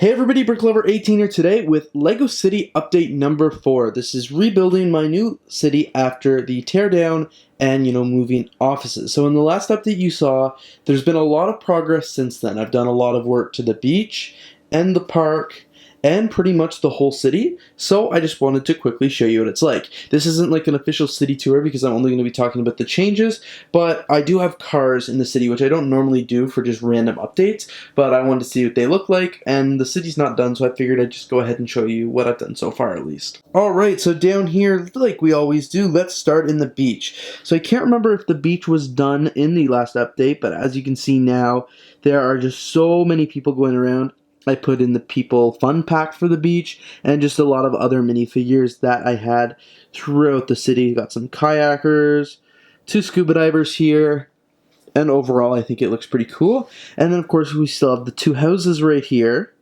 Hey everybody, BrickLover18 here today with LEGO City update number 4. This is rebuilding my new city after the teardown and, moving offices. So in the last update you saw, there's been a lot of progress since then. I've done a lot of work to the beach and the park and pretty much the whole city, so I just wanted to quickly show you what it's like. This isn't like an official city tour because I'm only going to be talking about the changes, but I do have cars in the city, which I don't normally do for just random updates, but I wanted to see what they look like, and the city's not done, so I figured I'd just go ahead and show you what I've done so far at least. Alright, so down here, like we always do, let's start in the beach. So I can't remember if the beach was done in the last update, but as you can see now, there are just so many people going around. I put in the people fun pack for the beach and just a lot of other minifigures that I had throughout the city. Got some kayakers, 2 scuba divers here, and overall I think it looks pretty cool. And then of course we still have the 2 houses right here,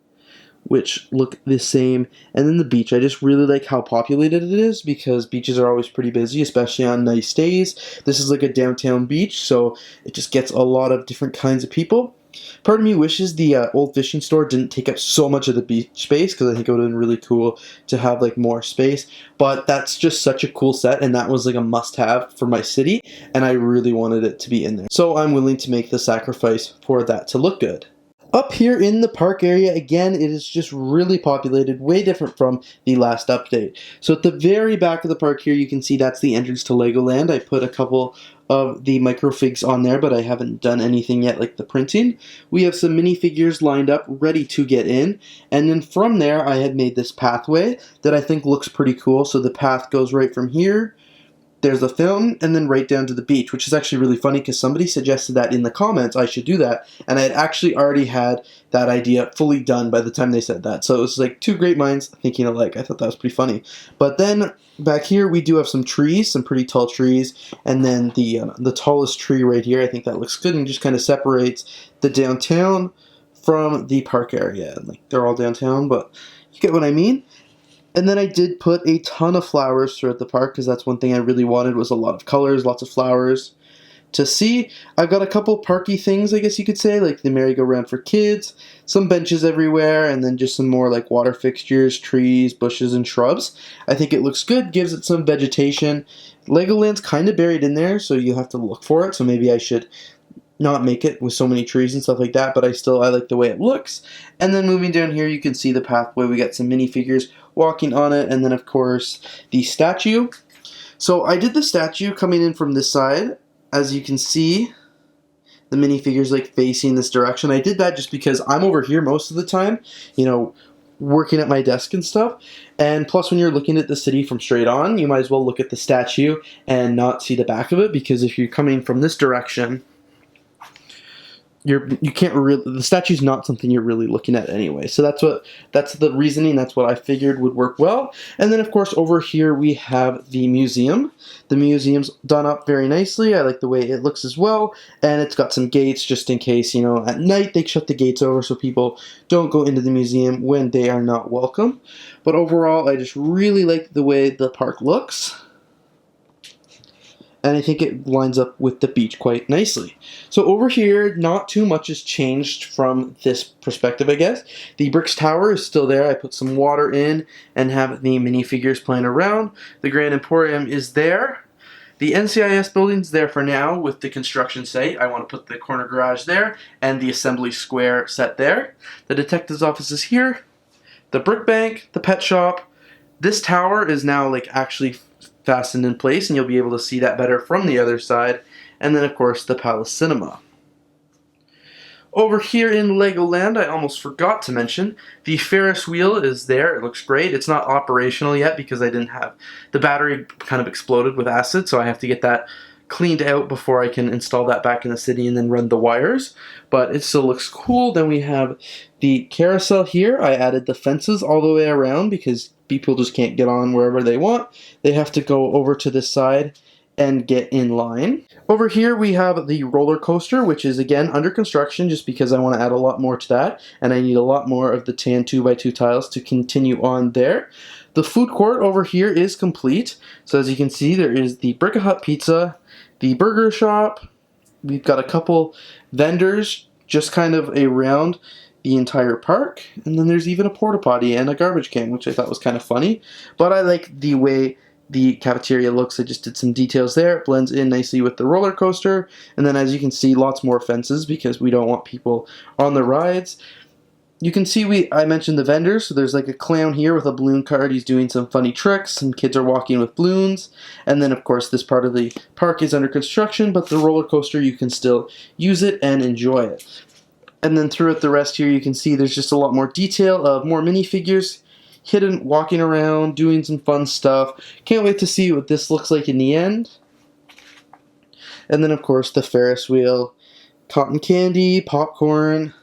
which look the same, and then the beach. I just really like how populated it is because beaches are always pretty busy, especially on nice days. This is like a downtown beach, so it just gets a lot of different kinds of people. Part of me wishes the old fishing store didn't take up so much of the beach space because I think it would have been really cool to have like more space, but that's just such a cool set and that was like a must-have for my city and I really wanted it to be in there. So I'm willing to make the sacrifice for that to look good. Up here in the park area, again, it is just really populated, way different from the last update. So at the very back of the park here, you can see that's the entrance to Legoland. I put a couple of the microfigs on there, but I haven't done anything yet like the printing. We have some minifigures lined up, ready to get in. And then from there, I had made this pathway that I think looks pretty cool. So the path goes right from here. There's the film, and then right down to the beach, which is actually really funny because somebody suggested that in the comments I should do that, and I had actually already had that idea fully done by the time they said that. So it was like 2 great minds thinking alike. I thought that was pretty funny. But then back here we do have some trees, some pretty tall trees, and then the tallest tree right here, I think that looks good and just kind of separates the downtown from the park area. Like they're all downtown, but you get what I mean. And then I did put a ton of flowers throughout the park because that's one thing I really wanted was a lot of colors, lots of flowers to see. I've got a couple parky things, I guess you could say, like the merry-go-round for kids, some benches everywhere, and then just some more like water fixtures, trees, bushes, and shrubs. I think it looks good, gives it some vegetation. Legoland's kind of buried in there, so you have to look for it, so maybe I should not make it with so many trees and stuff like that, but I like the way it looks. And then moving down here, you can see the pathway. We got some minifigures walking on it, and then of course the statue. So I did the statue coming in from this side. As you can see, the minifigures like facing this direction. I did that just because I'm over here most of the time, working at my desk and stuff. And plus when you're looking at the city from straight on, you might as well look at the statue and not see the back of it, because if you're coming from this direction, you can't really, the statue's not something you're really looking at anyway. So that's the reasoning, that's what I figured would work well. And then of course over here we have the museum. The museum's done up very nicely. I like the way it looks as well, and it's got some gates just in case, at night they shut the gates over so people don't go into the museum when they are not welcome. But overall I just really like the way the park looks, and I think it lines up with the beach quite nicely. So over here, not too much has changed from this perspective, I guess. The Bricks Tower is still there. I put some water in and have the minifigures playing around. The Grand Emporium is there. The NCIS building's there for now with the construction site. I want to put the corner garage there and the assembly square set there. The detective's office is here. The brick bank, the pet shop. This tower is now actually fastened in place, and you'll be able to see that better from the other side. And then of course the Palace Cinema. Over here in Legoland, I almost forgot to mention, the Ferris wheel is there. It looks great. It's not operational yet because I didn't have, the battery kind of exploded with acid, so I have to get that cleaned out before I can install that back in the city and then run the wires. But it still looks cool. Then we have the carousel here. I added the fences all the way around because people just can't get on wherever they want. They have to go over to this side and get in line. Over here we have the roller coaster, which is again under construction just because I want to add a lot more to that, and I need a lot more of the tan 2x2 tiles to continue on there. The food court over here is complete. So as you can see, there is the Brick-a-Hut pizza, the burger shop. We've got a couple vendors just kind of around the entire park, and then there's even a porta potty and a garbage can, which I thought was kind of funny. But I like the way the cafeteria looks. I just did some details there. It blends in nicely with the roller coaster, and then as you can see, lots more fences because we don't want people on the rides. You can see I mentioned the vendors, so there's like a clown here with a balloon cart. He's doing some funny tricks. Some kids are walking with balloons. And then, of course, this part of the park is under construction, but the roller coaster, you can still use it and enjoy it. And then throughout the rest here, you can see there's just a lot more detail of more minifigures hidden, walking around, doing some fun stuff. Can't wait to see what this looks like in the end. And then, of course, the Ferris wheel, cotton candy, popcorn,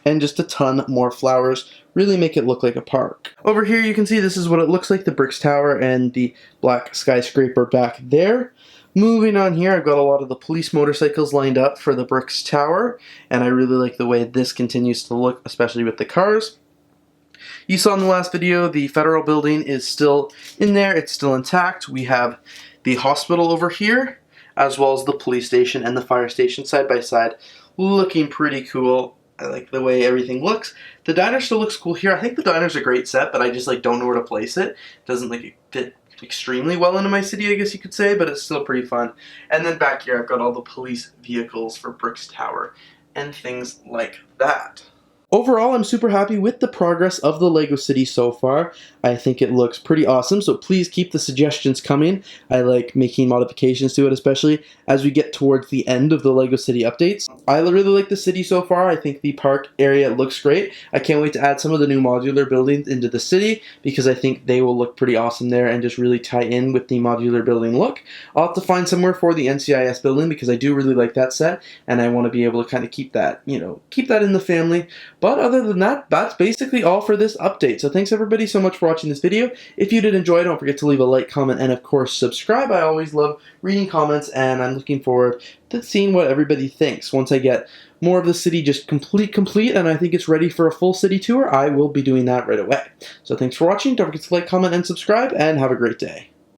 and just a ton more flowers. Really make it look like a park. Over here you can see this is what it looks like, the Bricks Tower and the black skyscraper back there. Moving on here, I've got a lot of the police motorcycles lined up for the Bricks Tower, and I really like the way this continues to look, especially with the cars. You saw in the last video, the federal building is still in there, it's still intact. We have the hospital over here, as well as the police station and the fire station side by side, looking pretty cool. I like the way everything looks. The diner still looks cool here. I think the diner's a great set, but I just don't know where to place it. It doesn't fit extremely well into my city, I guess you could say, but it's still pretty fun. And then back here I've got all the police vehicles for Bricks Tower and things like that. Overall, I'm super happy with the progress of the LEGO City so far. I think it looks pretty awesome, so please keep the suggestions coming. I like making modifications to it, especially as we get towards the end of the LEGO City updates. I really like the city so far. I think the park area looks great. I can't wait to add some of the new modular buildings into the city because I think they will look pretty awesome there and just really tie in with the modular building look. I'll have to find somewhere for the NCIS building because I do really like that set and I want to be able to kind of keep that, keep that in the family. But other than that, that's basically all for this update. So thanks everybody so much for watching this video. If you did enjoy, don't forget to leave a like, comment, and of course subscribe. I always love reading comments and I'm looking forward to seeing what everybody thinks. Once I get more of the city just complete and I think it's ready for a full city tour, I will be doing that right away. So thanks for watching. Don't forget to like, comment, and subscribe, and have a great day.